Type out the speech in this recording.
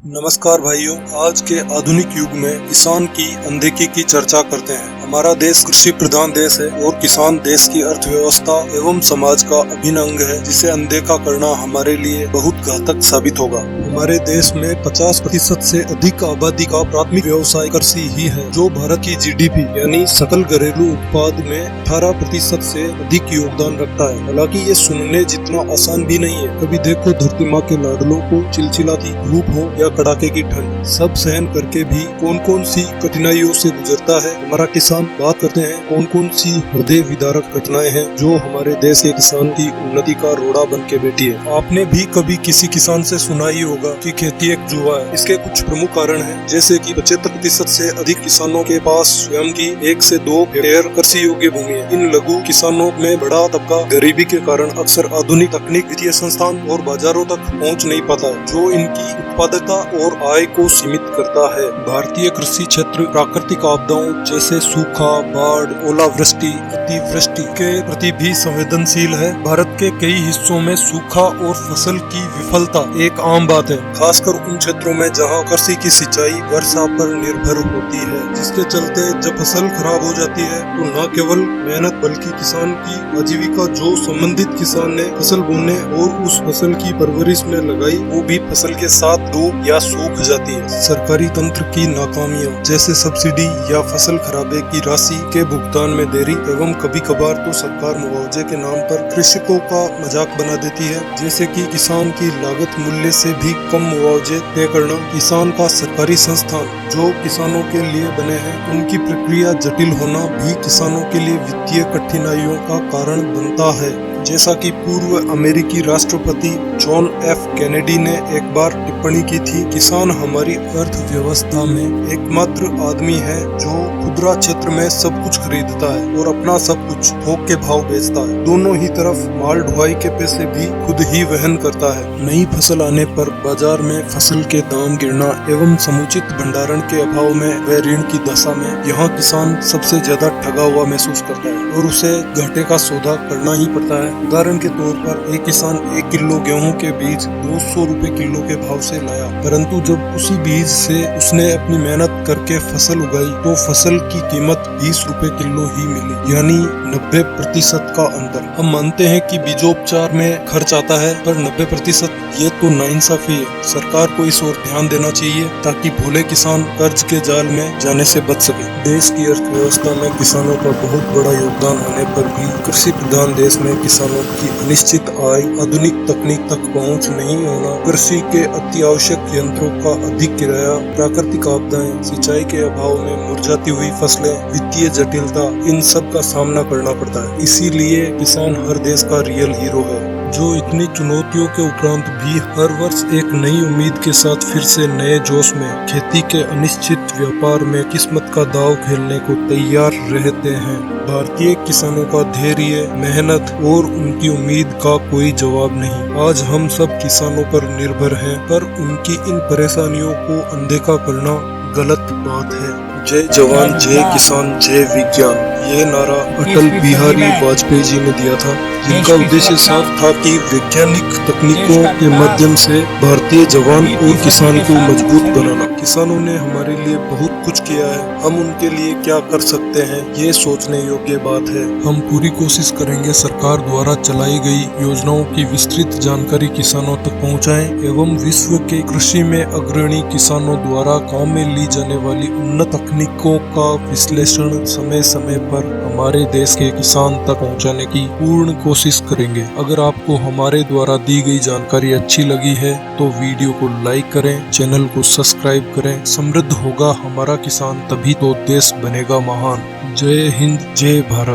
नमस्कार भाइयों, आज के आधुनिक युग में किसान की अनदेखी की चर्चा करते हैं। हमारा देश कृषि प्रधान देश है और किसान देश की अर्थव्यवस्था एवं समाज का अभिन्न अंग है, जिसे अनदेखा करना हमारे लिए बहुत घातक साबित होगा। हमारे देश में 50% से अधिक आबादी का प्राथमिक व्यवसाय कृषि ही है, जो भारत की जीडीपी यानी सकल घरेलू उत्पाद में 18% से अधिक योगदान रखता है। हालांकि ये सुनने जितना आसान भी नहीं है। कभी देखो धरती माँ के लाडलों को चिलचिलाती धूप हो या कड़ाके की ठंड, सब सहन करके भी कौन कौन सी कठिनाइयों से गुजरता है हमारा किसान। बात करते हैं कौन कौन सी हृदय विदारक घटनाएं हैं जो हमारे देश के किसान की उन्नति का रोड़ा बन के बैठी है। आपने भी कभी किसी किसान से सुना ही होगा कि खेती एक जुआ है। इसके कुछ प्रमुख कारण हैं, जैसे कि 75% से अधिक किसानों के पास स्वयं की 1 से 2 हेक्टेयर कृषि योग्य भूमि है। इन लघु किसानों में बड़ा तबका गरीबी के कारण अक्सर आधुनिक तकनीक, वित्तीय संस्थान और बाजारों तक पहुंच नहीं पाता है, जो इनकी उत्पादकता और आय को सीमित करता है। भारतीय कृषि क्षेत्र प्राकृतिक आपदाओं जैसे सूखा, बाढ़, ओलावृष्टि, अतिवृष्टि के प्रति भी संवेदनशील है। भारत के कई हिस्सों में सूखा और फसल की विफलता एक आम बात है, खासकर उन क्षेत्रों में जहां कृषि की सिंचाई वर्षा पर निर्भर होती है, जिसके चलते जब फसल खराब हो जाती है तो न केवल मेहनत बल्कि किसान की आजीविका, जो संबंधित किसान ने फसल बोने और उस फसल की परवरिश में लगाई, वो भी फसल के साथ डूब या सूख जाती है। सरकारी तंत्र की नाकामियां जैसे सब्सिडी या फसल खराबे की राशि के भुगतान में देरी एवं कभी कभार तो सरकार मुआवजे के नाम पर कृषकों का मजाक बना देती है, जैसे कि किसान की लागत मूल्य से भी कम मुआवजे तय करना। किसान का सरकारी संस्थान जो किसानों के लिए बने हैं, उनकी प्रक्रिया जटिल होना भी किसानों के लिए वित्तीय कठिनाइयों का कारण बनता है। जैसा कि पूर्व अमेरिकी राष्ट्रपति जॉन एफ कैनेडी ने एक बार टिप्पणी की थी, किसान हमारी अर्थव्यवस्था में एकमात्र आदमी है जो खुदरा क्षेत्र में सब कुछ खरीदता है और अपना सब कुछ थोक के भाव बेचता है। दोनों ही तरफ माल ढुलाई के पैसे भी खुद ही वहन करता है। नई फसल आने पर बाजार में फसल के दाम गिरना एवं समुचित भंडारण के अभाव में व ऋण की दशा में यहाँ किसान सबसे ज्यादा ठगा हुआ महसूस करता है और उसे घाटे का सौदा करना ही पड़ता है। उदाहरण के तौर पर एक किसान 1 किलो गेहूं के बीज 200 रुपए किलो के भाव से लाया, परंतु जब उसी बीज से उसने अपनी मेहनत करके फसल उगाई तो फसल की कीमत 20 रुपए किलो ही मिली, यानी 90% का अंतर। हम मानते हैं कि बीजोपचार में खर्च आता है, पर 90% ये तो नाइंसाफी है। सरकार को इस ओर ध्यान देना चाहिए ताकि भोले किसान कर्ज के जाल में जाने से बच सके। देश की अर्थव्यवस्था में किसानों का बहुत बड़ा योगदान होने पर भी कृषि प्रधान देश में किसानों की अनिश्चित आय, आधुनिक तकनीक तक पहुंच नहीं होना, कृषि के अति आवश्यक यंत्रों का अधिक किराया, प्राकृतिक आपदाएं, सिंचाई के अभाव में मुरझाती हुई फसलें, वित्तीय जटिलता, इन सब का सामना करना पड़ता है। इसीलिए किसान हर देश का रियल हीरो है, जो इतनी चुनौतियों के उपरांत भी हर वर्ष एक नई उम्मीद के साथ फिर से नए जोश में खेती के अनिश्चित व्यापार में किस्मत का दांव खेलने को तैयार रहते हैं। भारतीय किसानों का धैर्य, मेहनत और उनकी उम्मीद का कोई जवाब नहीं। आज हम सब किसानों पर निर्भर हैं, पर उनकी इन परेशानियों को अनदेखा करना गलत बात है। जय जवान, जय किसान, जय विज्ञान, ये नारा अटल बिहारी वाजपेयी जी ने दिया था, जिनका उद्देश्य साफ था कि वैज्ञानिक तकनीकों के माध्यम से भारतीय जवान और किसान को मजबूत बनाना। किसानों ने हमारे लिए बहुत कुछ किया है, हम उनके लिए क्या कर सकते हैं, ये सोचने योग्य बात है। हम पूरी कोशिश करेंगे सरकार द्वारा चलाई गई योजनाओं की विस्तृत जानकारी किसानों तक पहुंचाएं एवं विश्व के कृषि में अग्रणी किसानों द्वारा काम में ली जाने वाली उन्नत तकनीकों का विश्लेषण समय समय पर हमारे देश के किसान तक पहुंचाने की पूर्ण कोशिश करेंगे। अगर आपको हमारे द्वारा दी गई जानकारी अच्छी लगी है तो वीडियो को लाइक करें, चैनल को सब्सक्राइब करें। समृद्ध होगा हमारा किसान, तभी तो देश बनेगा महान। जय हिंद, जय भारत।